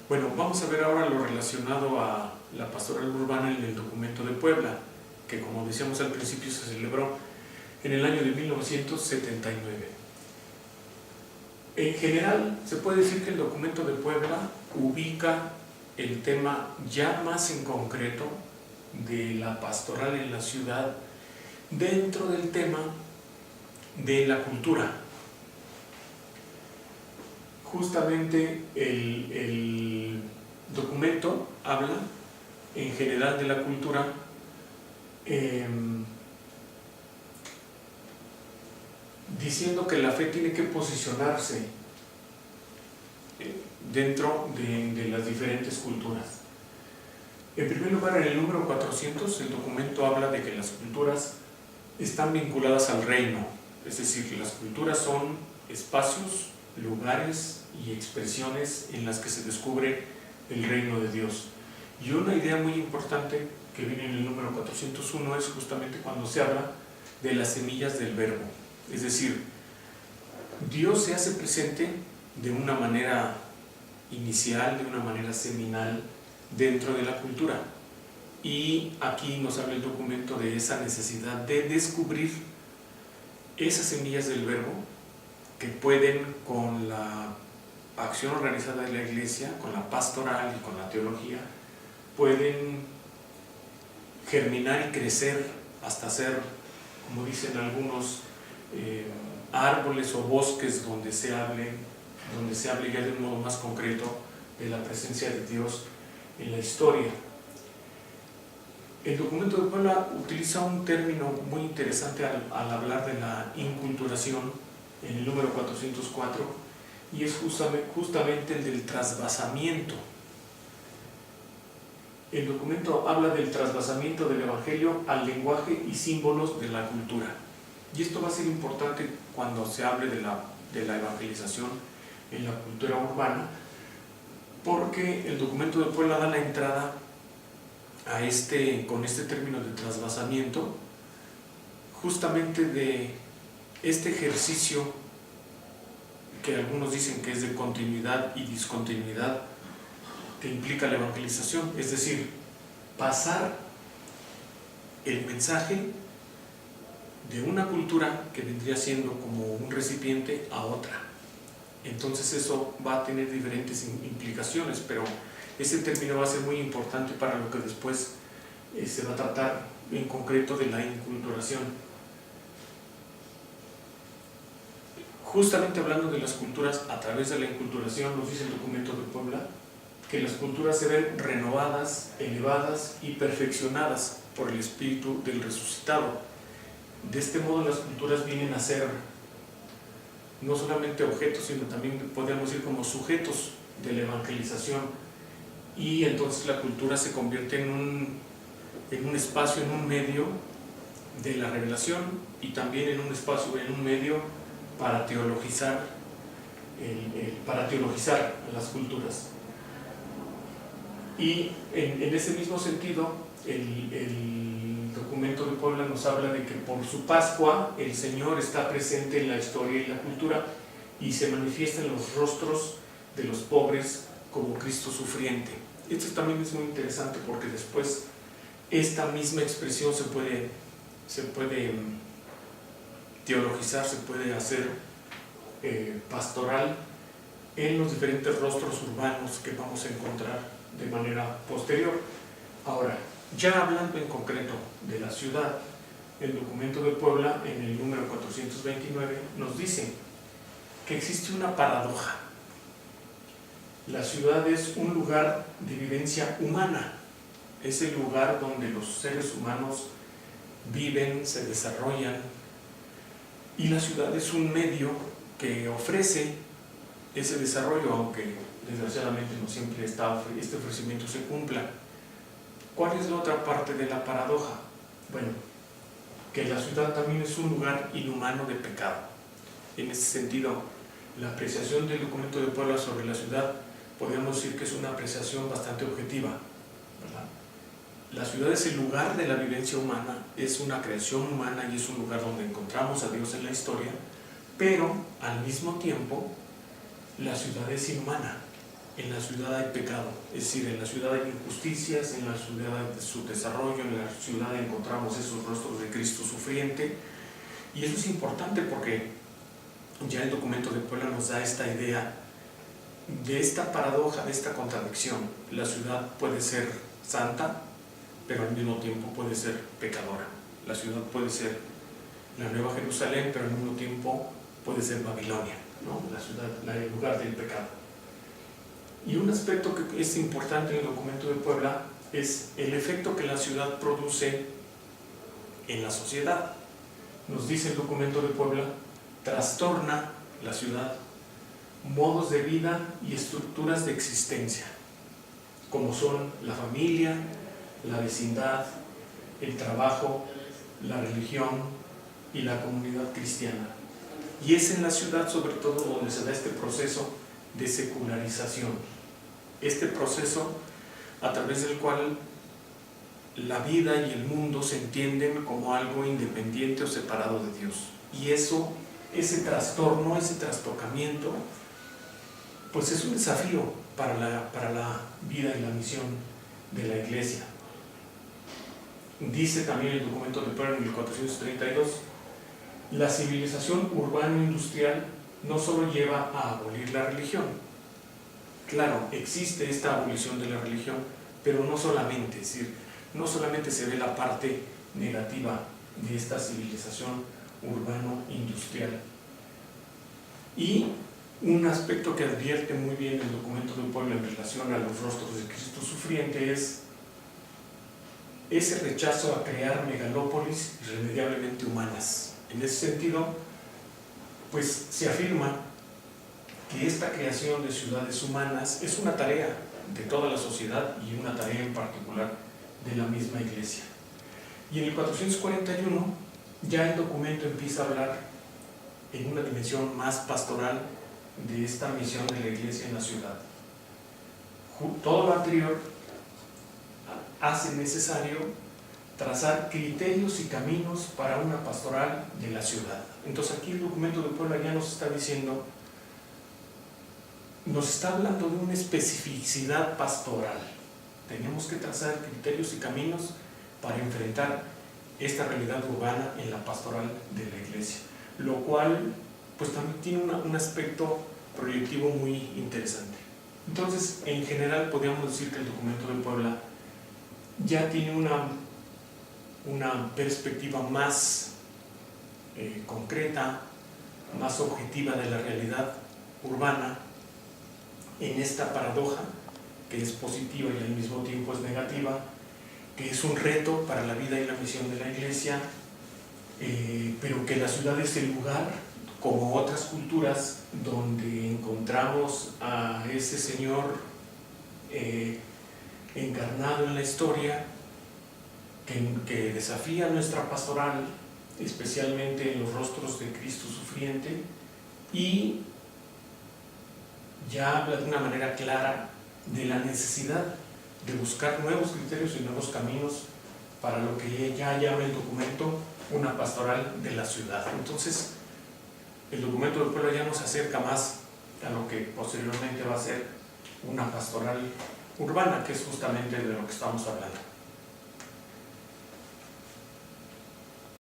Bueno, vamos a ver ahora lo relacionado a la pastoral urbana en el documento de Puebla, que como decíamos al principio se celebró en el año de 1979. En general, se puede decir que el documento de Puebla ubica el tema ya más en concreto de la pastoral en la ciudad dentro del tema de la cultura. Justamente el documento habla en general de la cultura diciendo que la fe tiene que posicionarse dentro de las diferentes culturas. En primer lugar, en el número 400, el documento habla de que las culturas están vinculadas al reino, es decir, que las culturas son espacios, lugares y expresiones en las que se descubre el reino de Dios. Y una idea muy importante que viene en el número 401 es justamente cuando se habla de las semillas del verbo. Es decir, Dios se hace presente de una manera inicial, de una manera seminal dentro de la cultura. Y aquí nos habla el documento de esa necesidad de descubrir esas semillas del verbo que pueden, con la acción organizada de la iglesia, con la pastoral y con la teología, pueden germinar y crecer hasta ser, como dicen algunos, árboles o bosques donde se hable ya de un modo más concreto de la presencia de Dios en la historia. El documento de Puebla utiliza un término muy interesante al hablar de la inculturación en el número 404, y es justamente el del trasvasamiento. El documento habla del trasvasamiento del Evangelio al lenguaje y símbolos de la cultura. Y esto va a ser importante cuando se hable de la evangelización en la cultura urbana, porque el documento de Puebla da la entrada con este término de trasvasamiento, justamente de este ejercicio que algunos dicen que es de continuidad y discontinuidad que implica la evangelización, es decir, pasar el mensaje de una cultura que vendría siendo como un recipiente a otra. Entonces eso va a tener diferentes implicaciones, pero ese término va a ser muy importante para lo que después se va a tratar en concreto de la inculturación. Justamente hablando de las culturas a través de la inculturación, nos dice el documento de Puebla que las culturas se ven renovadas, elevadas y perfeccionadas por el Espíritu del resucitado. De este modo las culturas vienen a ser no solamente objetos, sino también podríamos decir como sujetos de la evangelización, y entonces la cultura se convierte en un espacio, en un medio de la revelación, y también en un espacio, en un medio para teologizar a las culturas. Y en ese mismo sentido, el documento de Puebla nos habla de que por su Pascua el Señor está presente en la historia y la cultura y se manifiesta en los rostros de los pobres como Cristo sufriente. Esto también es muy interesante porque después esta misma expresión se puede teologizar, se puede hacer pastoral en los diferentes rostros urbanos que vamos a encontrar de manera posterior. Ahora, ya hablando en concreto de la ciudad, el documento de Puebla en el número 429 nos dice que existe una paradoja. La ciudad es un lugar de vivencia humana, es el lugar donde los seres humanos viven, se desarrollan, y la ciudad es un medio que ofrece ese desarrollo, aunque desgraciadamente no siempre este ofrecimiento se cumpla. ¿Cuál es la otra parte de la paradoja? Bueno, que la ciudad también es un lugar inhumano de pecado. En ese sentido, la apreciación del documento de Puebla sobre la ciudad podríamos decir que es una apreciación bastante objetiva, ¿verdad? La ciudad es el lugar de la vivencia humana, es una creación humana y es un lugar donde encontramos a Dios en la historia, pero al mismo tiempo la ciudad es inhumana. en la ciudad hay pecado, es decir, en la ciudad hay injusticias, en la ciudad de su desarrollo, en la ciudad encontramos esos rostros de Cristo sufriente, y eso es importante porque ya el documento de Puebla nos da esta idea de esta paradoja, de esta contradicción. La ciudad puede ser santa, pero al mismo tiempo puede ser pecadora. La ciudad puede ser la Nueva Jerusalén, pero al mismo tiempo puede ser Babilonia, ¿no? La ciudad, el lugar del pecado. Y un aspecto que es importante en el documento de Puebla es el efecto que la ciudad produce en la sociedad. Nos dice el documento de Puebla, trastorna la ciudad modos de vida y estructuras de existencia, como son la familia, la vecindad, el trabajo, la religión y la comunidad cristiana. Y es en la ciudad sobre todo donde se da este proceso de secularización, este proceso a través del cual la vida y el mundo se entienden como algo independiente o separado de Dios. Y eso, ese trastorno, ese trastocamiento, pues es un desafío para la vida y la misión de la Iglesia. Dice también el documento de Puebla en 1432, la civilización urbano-industrial no solo lleva a abolir la religión. Claro, existe esta abolición de la religión, pero no solamente, es decir, no solamente se ve la parte negativa de esta civilización urbano-industrial. Y un aspecto que advierte muy bien el documento de Puebla en relación a los rostros de Cristo sufriente es ese rechazo a crear megalópolis irremediablemente humanas. En ese sentido, pues se afirma que esta creación de ciudades humanas es una tarea de toda la sociedad y una tarea en particular de la misma Iglesia. Y en el 441 ya el documento empieza a hablar en una dimensión más pastoral de esta misión de la Iglesia en la ciudad. Todo lo anterior hace necesario trazar criterios y caminos para una pastoral de la ciudad. Entonces aquí el documento de Puebla ya nos está diciendo, nos está hablando de una especificidad pastoral. Tenemos que trazar criterios y caminos para enfrentar esta realidad urbana en la pastoral de la Iglesia, lo cual pues también tiene un aspecto proyectivo muy interesante. Entonces, en general podríamos decir que el documento de Puebla ya tiene una perspectiva más concreta, más objetiva de la realidad urbana en esta paradoja que es positiva y al mismo tiempo es negativa, que es un reto para la vida y la misión de la Iglesia, pero que la ciudad es el lugar, como otras culturas, donde encontramos a ese Señor encarnado en la historia, que desafía nuestra pastoral, especialmente en los rostros de Cristo sufriente, y ya habla de una manera clara de la necesidad de buscar nuevos criterios y nuevos caminos para lo que ya llama el documento una pastoral de la ciudad. Entonces, el documento de Puebla ya nos acerca más a lo que posteriormente va a ser una pastoral urbana, que es justamente de lo que estamos hablando.